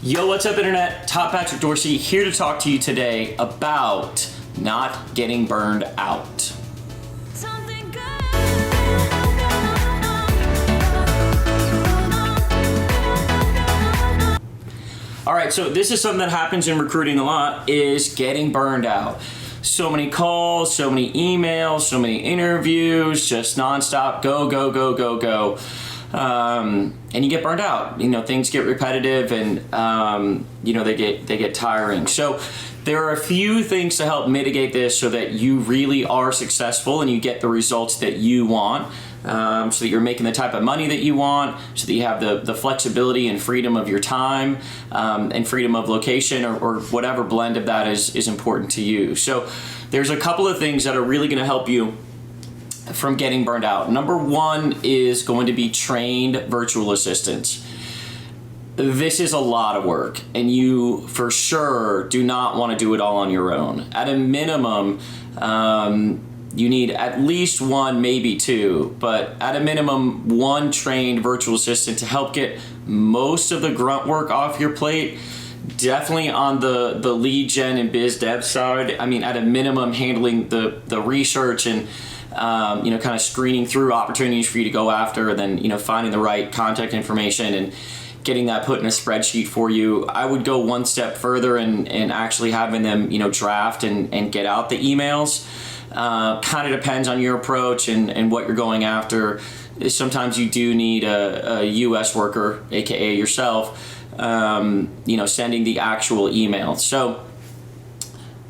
Yo, what's up, Internet? Top Patrick Dorsey here to talk to you today about not getting burned out. All right, so this is something that happens in recruiting a lot, is getting burned out. So many calls, so many emails, so many interviews, just nonstop, go. And you get burned out. You know, things get repetitive and they get tiring. So there are a few things to help mitigate this so that you really are successful and you get the results that you want. So that you're making the type of money that you want, so that you have the flexibility and freedom of your time and freedom of location or whatever blend of that is important to you. So there's a couple of things that are really going to help you from getting burned out. Number one is going to be trained virtual assistants. This is a lot of work, and you for sure do not want to do it all on your own. At a minimum, you need at least one, maybe two, but at a minimum, one trained virtual assistant to help get most of the grunt work off your plate. Definitely on the lead gen and biz dev side. I mean, at a minimum, handling the research and kind of screening through opportunities for you to go after, and then finding the right contact information and getting that put in a spreadsheet for you. I would go one step further and actually having them draft and get out the emails. Kind of depends on your approach and what you're going after. Sometimes you do need a US worker, aka yourself, sending the actual email. So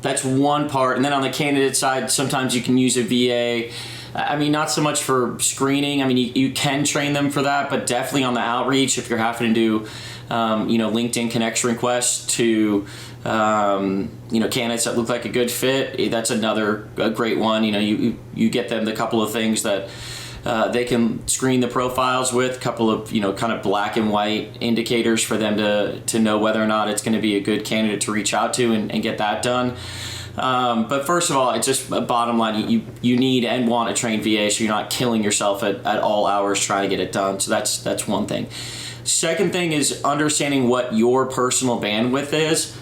that's one part. And then on the candidate side, sometimes you can use a VA. I mean, not so much for screening. I mean, you can train them for that, but definitely on the outreach, if you're having to do, LinkedIn connection requests to, candidates that look like a good fit, that's another great one. You get them the couple of things that they can screen the profiles with, a couple of, kind of black and white indicators for them to know whether or not it's going to be a good candidate to reach out to and get that done. But first of all, it's just a bottom line. You need and want a trained VA, so you're not killing yourself at all hours trying to get it done. So that's one thing. Second thing is understanding what your personal bandwidth is.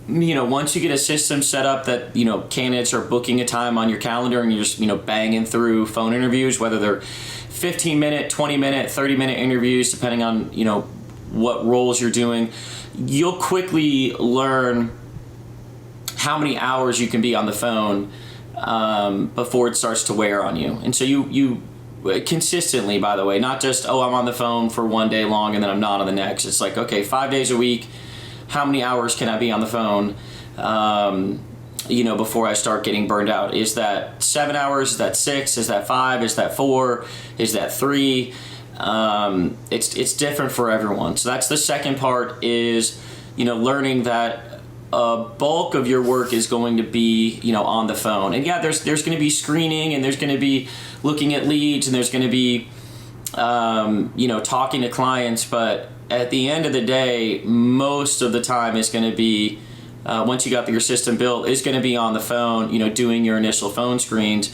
Once you get a system set up that, candidates are booking a time on your calendar and you're just, banging through phone interviews, whether they're 15-minute, 20-minute, 30-minute interviews, depending on, what roles you're doing, you'll quickly learn how many hours you can be on the phone before it starts to wear on you. And so you consistently, by the way, not just, I'm on the phone for one day long and then I'm not on the next. It's like, okay, 5 days a week, how many hours can I be on the phone, before I start getting burned out? Is that 7 hours? Is that 6? Is that 5? Is that 4? Is that 3? It's different for everyone. So that's the second part, is, learning that a bulk of your work is going to be, on the phone. And yeah, there's going to be screening, and there's going to be looking at leads, and there's going to be, talking to clients. But at the end of the day, most of the time is going to be, once you got your system built, is going to be on the phone, doing your initial phone screens.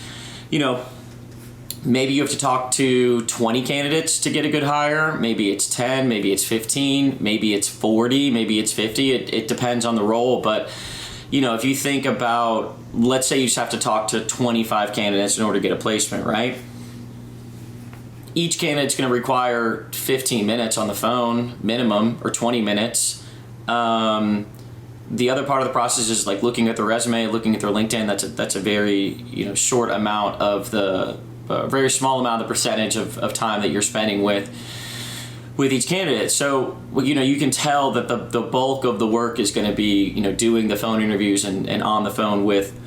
Maybe you have to talk to 20 candidates to get a good hire. Maybe it's 10, maybe it's 15, maybe it's 40, maybe it's 50. It depends on the role. But, if you think about, let's say you just have to talk to 25 candidates in order to get a placement, right? Each candidate's going to require 15 minutes on the phone, minimum, or 20 minutes. The other part of the process is like looking at their resume, looking at their LinkedIn. That's a very, short amount of a very small amount of the percentage of time that you're spending with each candidate. So, you can tell that the bulk of the work is going to be, doing the phone interviews and on the phone with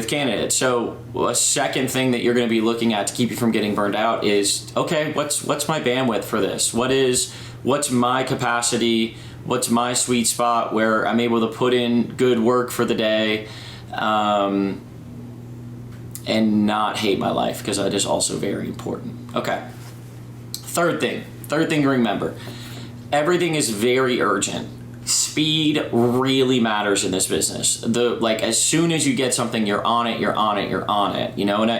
candidates. So a second thing that you're going to be looking at to keep you from getting burned out is, okay, what's my bandwidth for this? What's my capacity? What's my sweet spot where I'm able to put in good work for the day, and not hate my life, because that is also very important. Okay. Third thing to remember, everything is very urgent. Speed really matters in this business. As soon as you get something, you're on it. And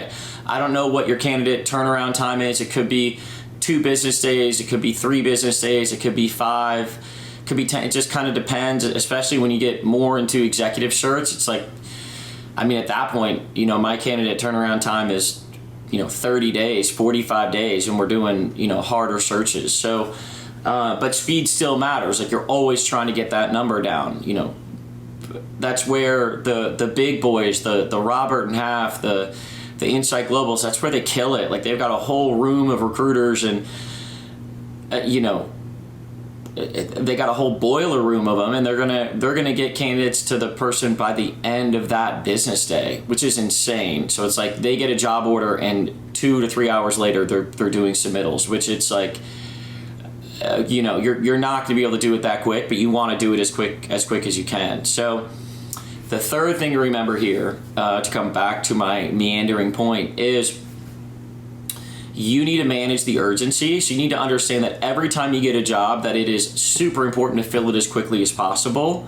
I don't know what your candidate turnaround time is. It could be 2 business days. It could be 3 business days. It could be 5. could be it just kind of depends, especially when you get more into executive search. It's like, I mean, at that point, you know, my candidate turnaround time is, you know, 30 days, 45 days, and we're doing, you know, harder searches. So, but speed still matters. Like, you're always trying to get that number down, you know. That's where the big boys, the Robert and Half, the Insight Globals, that's where they kill it. Like, they've got a whole room of recruiters, and you know, they got a whole boiler room of them, and they're gonna get candidates to the person by the end of that business day, which is insane. So it's like they get a job order, and 2 to 3 hours later they're doing submittals, which it's like, you know, you're not going to be able to do it that quick, but you want to do it as quick as you can. So the third thing to remember here, to come back to my meandering point, is you need to manage the urgency. So you need to understand that every time you get a job, that it is super important to fill it as quickly as possible.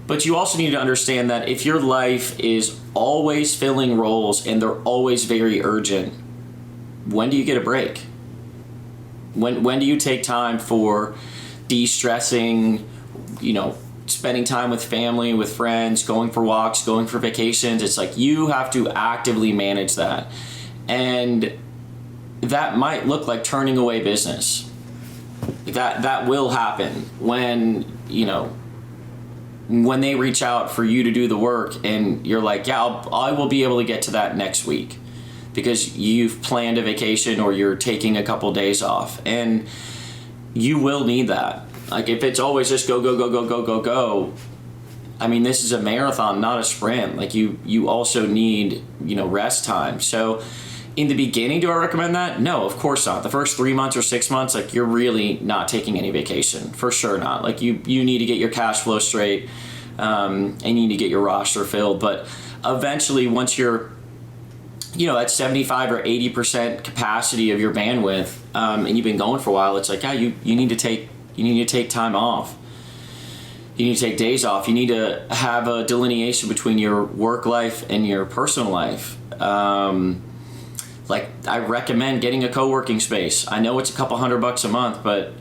But you also need to understand that if your life is always filling roles and they're always very urgent, when do you get a break? When do you take time for de-stressing, you know, spending time with family, with friends, going for walks, going for vacations? It's like you have to actively manage that. And that might look like turning away business. That will happen when, you know, when they reach out for you to do the work and you're like, yeah, I will be able to get to that next week, because you've planned a vacation or you're taking a couple days off, and you will need that. Like, if it's always just go, I mean, this is a marathon, not a sprint. Like, you also need, you know, rest time. So in the beginning, do I recommend that? No, of course not. The first 3 months or 6 months, like, you're really not taking any vacation, for sure not. Like, you need to get your cash flow straight, and you need to get your roster filled. But eventually, once you're, you know, at 75 or 80% capacity of your bandwidth, and you've been going for a while, it's like, yeah, you need to take time off. You need to take days off. You need to have a delineation between your work life and your personal life. Like, I recommend getting a co-working space. I know it's a couple $100 a month, but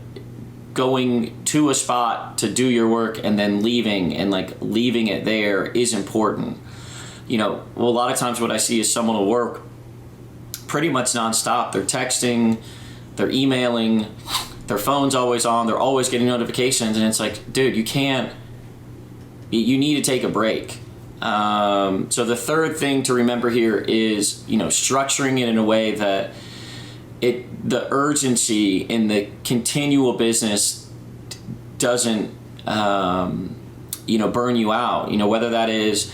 going to a spot to do your work and then leaving it there is important. You know, well, a lot of times what I see is someone will work pretty much nonstop. They're texting, they're emailing, their phone's always on, they're always getting notifications, and it's like, dude, you need to take a break. So the third thing to remember here is, you know, structuring it in a way that the urgency in the continual business doesn't, you know, burn you out. You know, whether that is,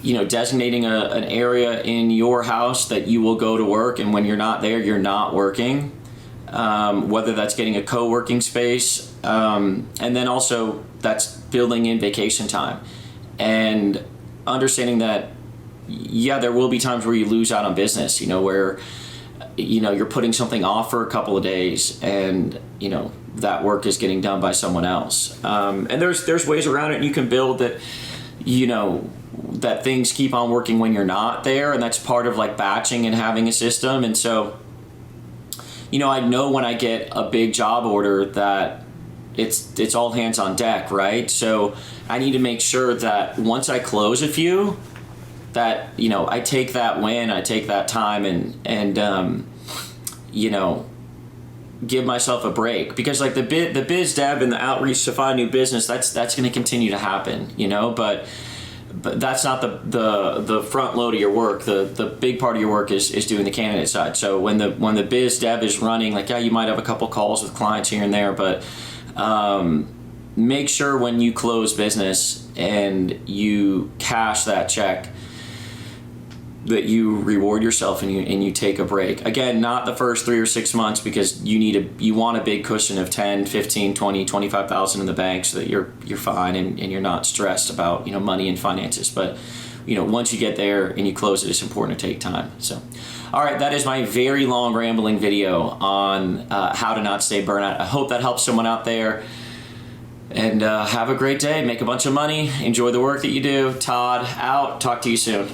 you know, designating an area in your house that you will go to work, and when you're not there, you're not working. Whether that's getting a co-working space, and then also that's building in vacation time, and understanding that, yeah, there will be times where you lose out on business, you know, where, you know, you're putting something off for a couple of days, and, you know, that work is getting done by someone else. And there's ways around it, and you can build that, you know, that things keep on working when you're not there, and that's part of like batching and having a system. And so, you know, I know when I get a big job order that it's all hands on deck, right? So I need to make sure that once I close a few, that, you know, I take that win, I take that time, and you know, give myself a break, because like the biz dev and the outreach to find new business, that's going to continue to happen, you know, but that's not the front load of your work. The big part of your work is doing the candidate side. So when the biz dev is running, like, yeah, you might have a couple calls with clients here and there, but make sure when you close business and you cash that check, that you reward yourself and you take a break. Again, not the first 3 or 6 months, because you want a big cushion of 10, 15, 20, 25,000 in the bank so that you're fine and you're not stressed about, you know, money and finances. But, you know, once you get there and you close it, it's important to take time. So, all right, that is my very long rambling video on how to not stay burnout. I hope that helps someone out there. And have a great day. Make a bunch of money. Enjoy the work that you do. Todd out. Talk to you soon.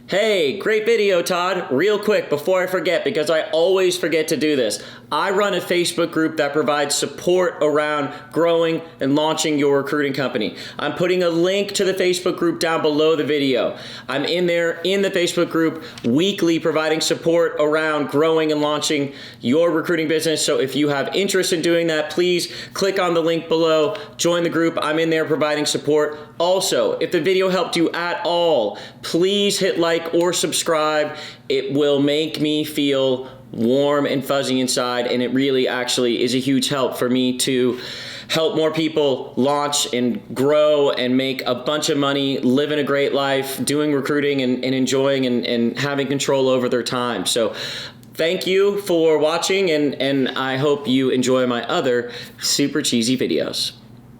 Hey, great video, Todd. Real quick before I forget, because I always forget to do this. I run a Facebook group that provides support around growing and launching your recruiting company. I'm putting a link to the Facebook group down below the video. I'm in there in the Facebook group weekly providing support around growing and launching your recruiting business. So if you have interest in doing that, please click on the link below, join the group. I'm in there providing support. Also, if the video helped you at all, please hit like or subscribe. It will make me feel warm and fuzzy inside, and it really actually is a huge help for me to help more people launch and grow and make a bunch of money, living a great life, doing recruiting and enjoying and having control over their time. So thank you for watching, and I hope you enjoy my other super cheesy videos.